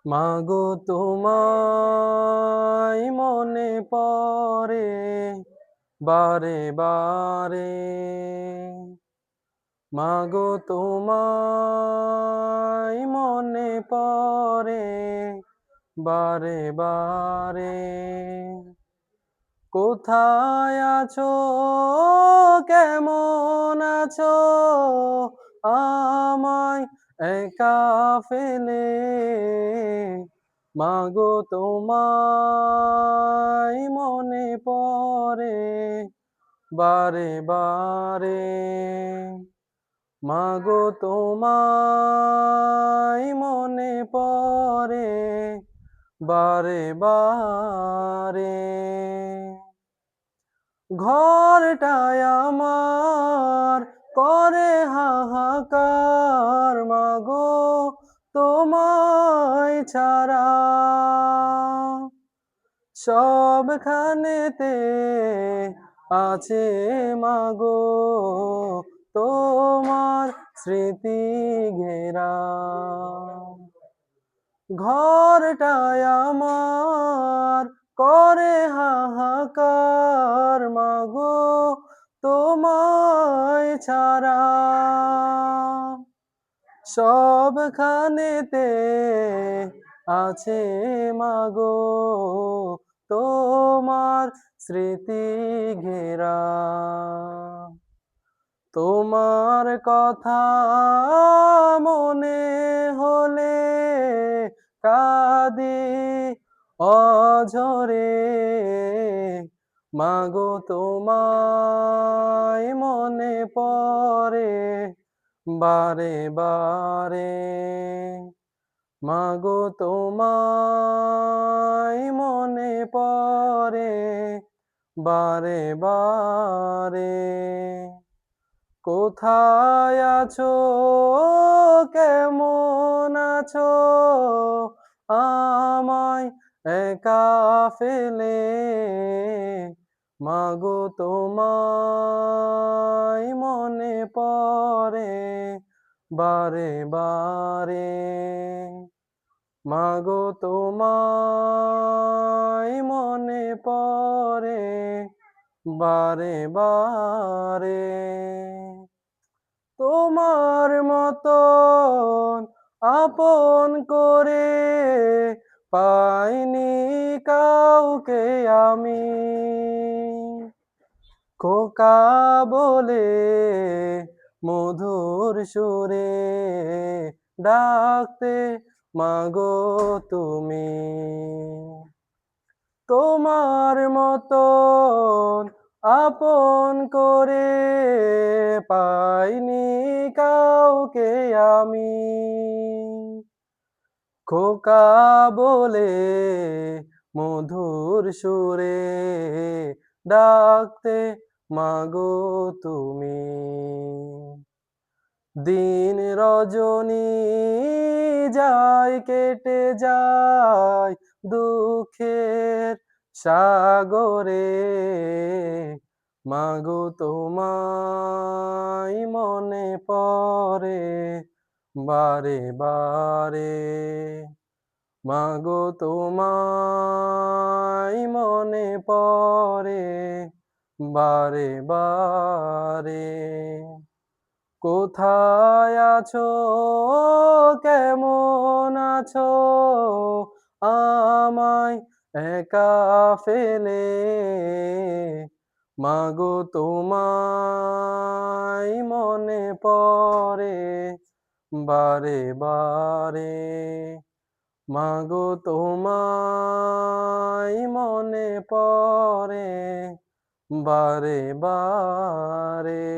মাগো তোমায় মনে পড়ে বারে বারে। মাগো তোমায় মনে পড়ে বারে বারে। কোথায় আছো, কেমন আছো, আমায় একা ফেলে। মাগো তোমায় মনে পড়ে বারে বারে। মাগো তোমায় মনে পড়ে বারে বারে। ঘরটায় আমার করে হাহাকার, মাগো তোমায় ছাড়া। সবখানেতে আছে মাগো তোমার স্মৃতি ঘেরা। ঘরটায় আমার করে হাহাকার, মাগো তোমায় ছাড়া। সবখানেতে আছে মাগো তোমার স্মৃতি ঘেরা। তোমার কথা মনে হলে কাঁদি অঝরে। মাগো তোমায় মনে পড়ে বারে বারে। মাগো তোমায় মনে পড়ে বারে বারে। কোথায় আছো, কেমন আছো, আমায় একা ফেলে। মাগো তোমায় মনে পড়ে বারে বারে। মাগো তোমায় মনে পড়ে বারে বারে। তোমার মতন আপন করে পাইনি কাউকে আমি। খোকা বলে মধুর সুরে ডাকতে মাগো তুমি। তোমার মতন আপন করে পাইনি কাউকে আমি। খোকা বলে মধুর সুরে ডাকতে মাগো তুমি। দিন রজনী যায় কেটে যায় দুঃখের সাগরে। মাগো তোমায় মনে পড়ে বারে বারে। মাগো তোমায় মনে পড়ে বারে বারে। কোথায় আছো, কেমন আছো, আমায় একা ফেলে। মাগো তোমায় মনে পড়ে বারে বারে। মাগো তোমায় মনে পড়ে বারে বারে।